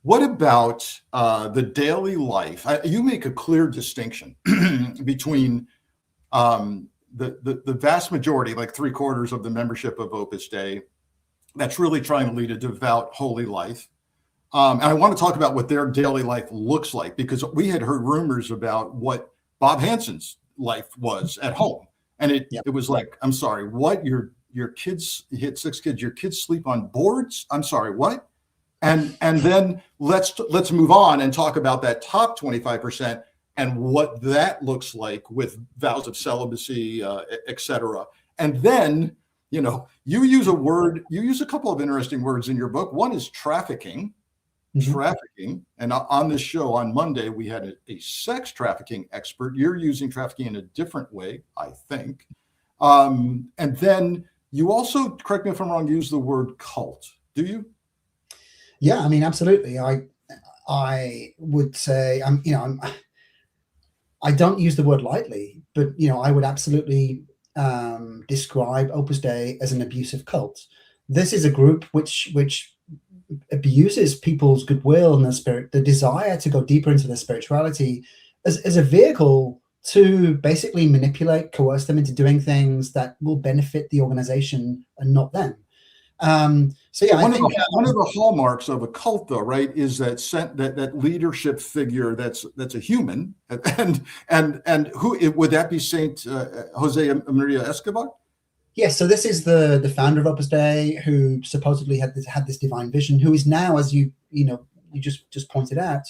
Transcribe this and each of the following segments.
What about the daily life? You make a clear distinction between the vast majority, like 3/4 of the membership of Opus Dei, that's really trying to lead a devout, holy life. And I want to talk about what their daily life looks like, because we had heard rumors about what Bob Hansen's life was at home. And it was like, I'm sorry, what? Your kids, you had 6 kids, your kids sleep on boards? I'm sorry, what? And then let's move on and talk about that top 25% and what that looks like with vows of celibacy, et cetera. And then, you use a couple of interesting words in your book. One is trafficking. Trafficking. And on this show on Monday, we had a sex trafficking expert. You're using trafficking in a different way, I think. And then you also, correct me if I'm wrong, use the word cult. Do you? Yeah, I mean, absolutely. I would say I don't use the word lightly, but I would absolutely describe Opus Dei as an abusive cult. This is a group which abuses people's goodwill and the desire to go deeper into their spirituality as a vehicle to basically manipulate, coerce them into doing things that will benefit the organization and not them. So yeah, one of the hallmarks of a cult, though, right, is that leadership figure that's a human, and who would that be? Saint Jose Maria Escobar? Yes. So this is the founder of Opus Dei, who supposedly had this divine vision, who is now, as you just pointed out,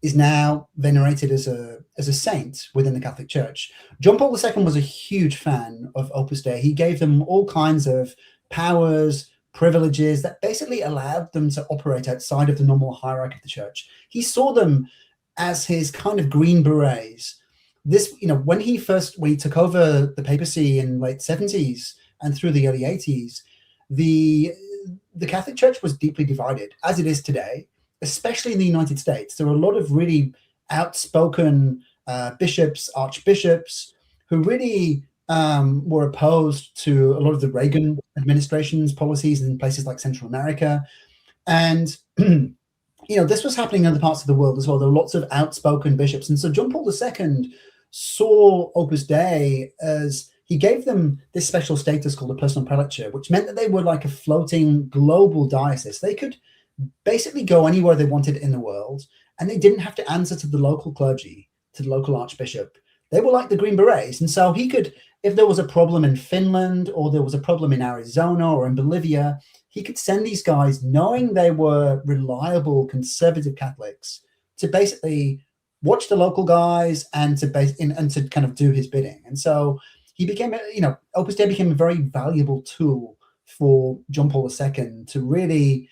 is now venerated as a saint within the Catholic Church. John Paul II was a huge fan of Opus Dei. He gave them all kinds of powers, privileges that basically allowed them to operate outside of the normal hierarchy of the church. He saw them as his kind of green berets. This, when he took over the papacy in late 70s and through the early 80s, the Catholic Church was deeply divided, as it is today, especially in the United States. There were a lot of really outspoken bishops, archbishops, who really were opposed to a lot of the Reagan administration's policies in places like Central America. And, this was happening in other parts of the world as well. There were lots of outspoken bishops. And so John Paul II saw Opus Dei as, he gave them this special status called a personal prelature, which meant that they were like a floating global diocese. They could basically go anywhere they wanted in the world, and they didn't have to answer to the local clergy, to the local archbishop. They were like the Green Berets. And so he could, if there was a problem in Finland or there was a problem in Arizona or in Bolivia, he could send these guys, knowing they were reliable conservative Catholics, to basically watch the local guys and to kind of do his bidding. And so he became, Opus Dei became a very valuable tool for John Paul II to really,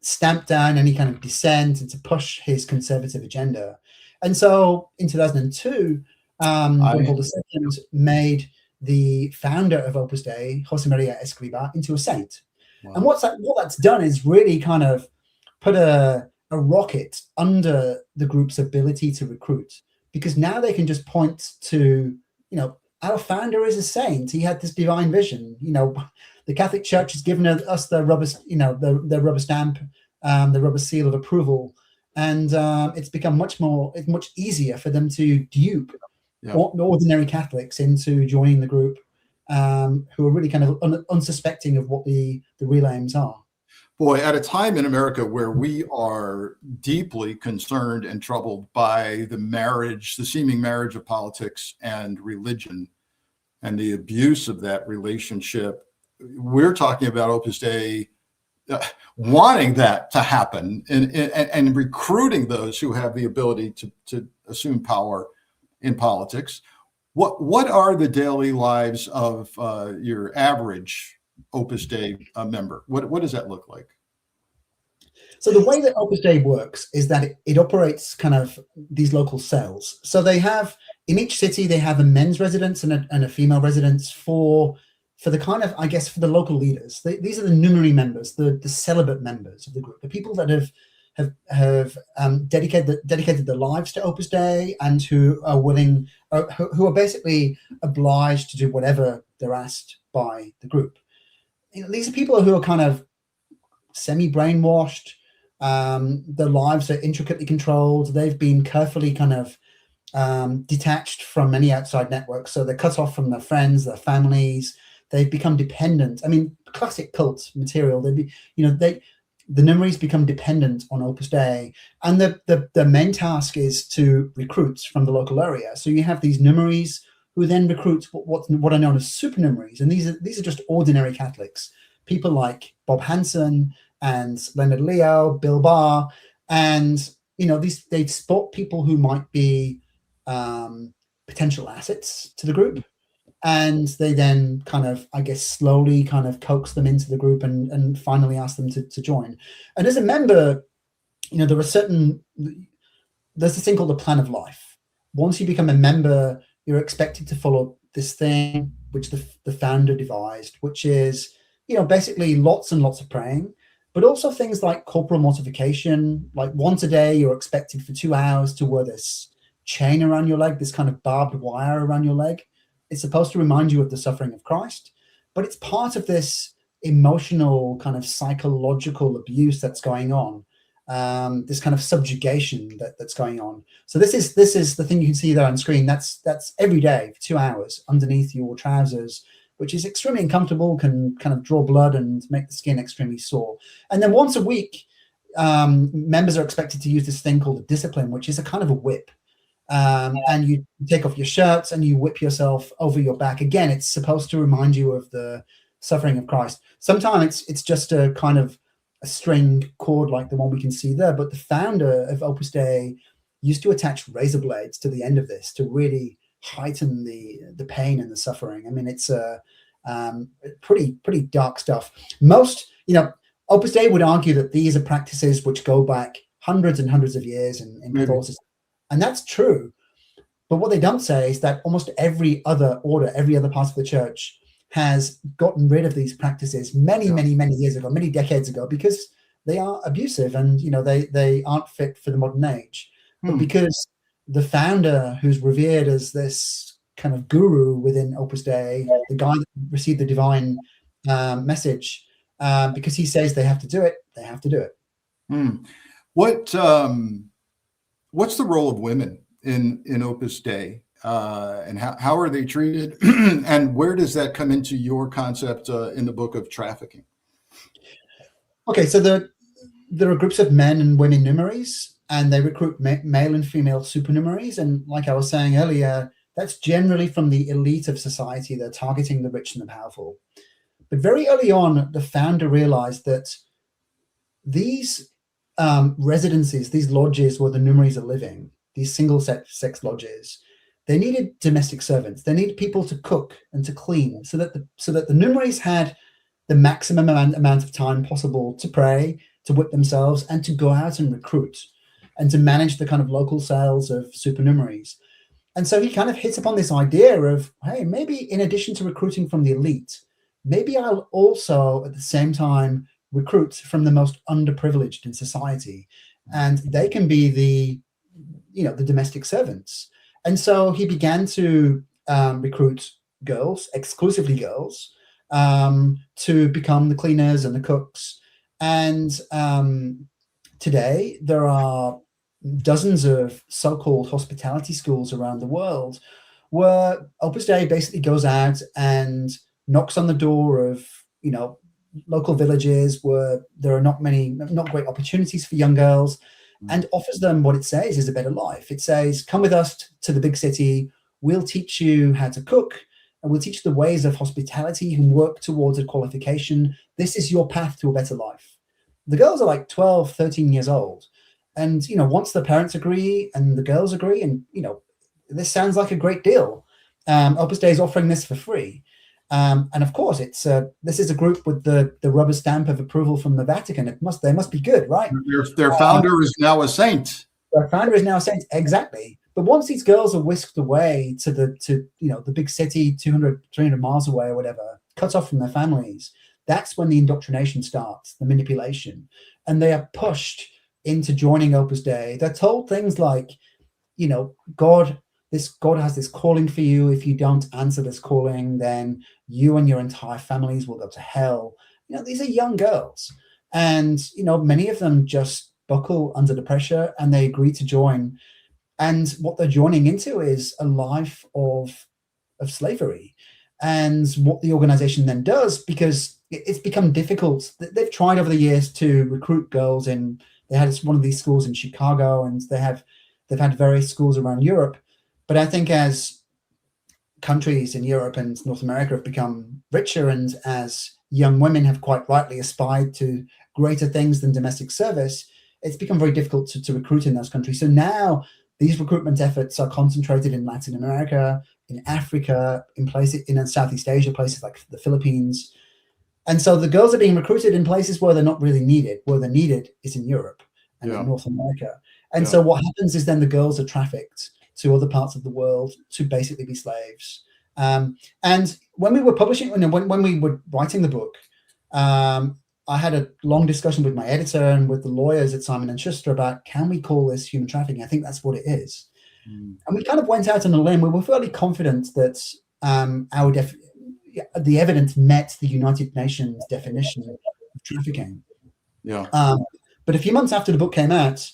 stamp down any kind of dissent and to push his conservative agenda. And so in 2002, John Paul II made the founder of Opus Dei, Jose Maria Escobar, into a saint. Wow. And what that's done is really kind of put a rocket under the group's ability to recruit, because now they can just point to, our founder is a saint. He had this divine vision. The Catholic Church has given us the rubber, the rubber stamp, the rubber seal of approval, and it's become much easier for them to dupe ordinary Catholics into joining the group, who are really kind of unsuspecting of what the real aims are. Boy, at a time in America where we are deeply concerned and troubled by the seeming marriage of politics and religion and the abuse of that relationship, we're talking about Opus Dei wanting that to happen and recruiting those who have the ability to assume power in politics. What are the daily lives of your average Opus Dei member? What does that look like? So the way that Opus Dei works is that it operates kind of these local cells. So they have, in each city, they have a men's residence and a female residence for the kind of, I guess, for the local leaders. These are the numerary members, the celibate members of the group, the people that have dedicated their lives to Opus Dei and who are willing, who are basically obliged to do whatever they're asked by the group. These are people who are kind of semi-brainwashed, Their lives are intricately controlled. They've been carefully kind of detached from any outside networks. So they're cut off from their friends, their families. They've become dependent. I mean, classic cult material. The numeraries become dependent on Opus Dei, and the main task is to recruit from the local area. So you have these numeraries who then recruit what are known as supernumeraries, and these are just ordinary Catholics, people like Bob Hansen and Leonard Leo, Bill Barr, and they spot people who might be potential assets to the group, and they then kind of, I guess, slowly kind of coax them into the group and finally ask them to join. And as a member, there's this thing called the plan of life. Once you become a member, you're expected to follow this thing which the founder devised, which is basically lots and lots of praying, but also things like corporal mortification. Like once a day, you're expected for 2 hours to wear this chain around your leg, this kind of barbed wire around your leg. It's supposed to remind you of the suffering of Christ, but it's part of this emotional kind of psychological abuse that's going on, this kind of subjugation that's going on. So this is the thing you can see there on screen. That's every day for 2 hours underneath your trousers, which is extremely uncomfortable, can kind of draw blood and make the skin extremely sore. And then once a week, members are expected to use this thing called a discipline, which is a kind of a whip. And you take off your shirts and you whip yourself over your back. Again, it's supposed to remind you of the suffering of Christ. Sometimes it's just a kind of a string cord like the one we can see there. But the founder of Opus Dei used to attach razor blades to the end of this to really heighten the pain and the suffering. I mean, it's pretty dark stuff. Most, Opus Dei would argue that these are practices which go back hundreds and hundreds of years in Catholicism. And that's true. But what they don't say is that almost every other order, every other part of the church has gotten rid of these practices many years ago, many decades ago, because they are abusive and, they aren't fit for the modern age. But because the founder, who's revered as this kind of guru within Opus Dei, the guy that received the divine message, because he says they have to do it, they have to do it. What's the role of women in Opus Dei, and how are they treated, and where does that come into your concept in the book of Trafficking? Okay, so there are groups of men and women numeraries, and they recruit male and female supernumeraries. And like I was saying earlier, that's generally from the elite of society. They're targeting the rich and the powerful. But very early on, the founder realized that these residencies, these lodges where the numeraries are living, these single-sex lodges, they needed domestic servants. They needed people to cook and to clean, so that the numeraries had the maximum amount of time possible to pray, to whip themselves, and to go out and recruit, and to manage the kind of local sales of supernumeraries. And so he kind of hits upon this idea of, hey, maybe in addition to recruiting from the elite, maybe I'll also at the same time recruit from the most underprivileged in society, and they can be the domestic servants. And so he began to recruit girls, exclusively girls, to become the cleaners and the cooks. And today there are dozens of so-called hospitality schools around the world where Opus Dei basically goes out and knocks on the door of local villages where there are not great opportunities for young girls, and offers them what it says is a better life. It says, come with us to the big city. We'll teach you how to cook, and we'll teach you the ways of hospitality. You can work towards a qualification. This is your path to a better life. The girls are like 12, 13 years old. And, once the parents agree and the girls agree, and, this sounds like a great deal. Opus Dei is offering this for free. And of course, this is a group with the rubber stamp of approval from the Vatican. They must be good, right? Their founder is now a saint. Their founder is now a saint, exactly. But once these girls are whisked away to the big city, 200, 300 miles away or whatever, cut off from their families, that's when the indoctrination starts, the manipulation, and they are pushed into joining Opus Dei. They're told things like, God has this calling for you. If you don't answer this calling, then you and your entire families will go to hell. These are young girls, and many of them just buckle under the pressure and they agree to join. And what they're joining into is a life of slavery. And what the organization then does, because it's become difficult, they've tried over the years to recruit girls in, they had one of these schools in Chicago, and they've had various schools around Europe. But I think as countries in Europe and North America have become richer, and as young women have quite rightly aspired to greater things than domestic service, it's become very difficult to recruit in those countries. So now these recruitment efforts are concentrated in Latin America, in Africa, in Southeast Asia, places like the Philippines. And so the girls are being recruited in places where they're not really needed. Where they're needed is in Europe and in North America. And so what happens is then the girls are trafficked to other parts of the world to basically be slaves. And when we were publishing, when we were writing the book, I had a long discussion with my editor and with the lawyers at Simon & Schuster about, can we call this human trafficking? I think that's what it is. And we kind of went out on a limb. We were fairly confident that the evidence met the United Nations definition of trafficking. But a few months after the book came out,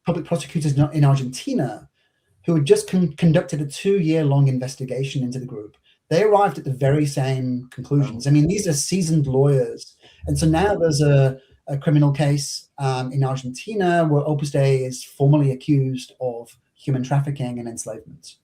public prosecutors in Argentina, who had just conducted a 2-year-long investigation into the group, they arrived at the very same conclusions. I mean, these are seasoned lawyers. And so now there's a criminal case in Argentina where Opus Dei is formally accused of human trafficking and enslavement.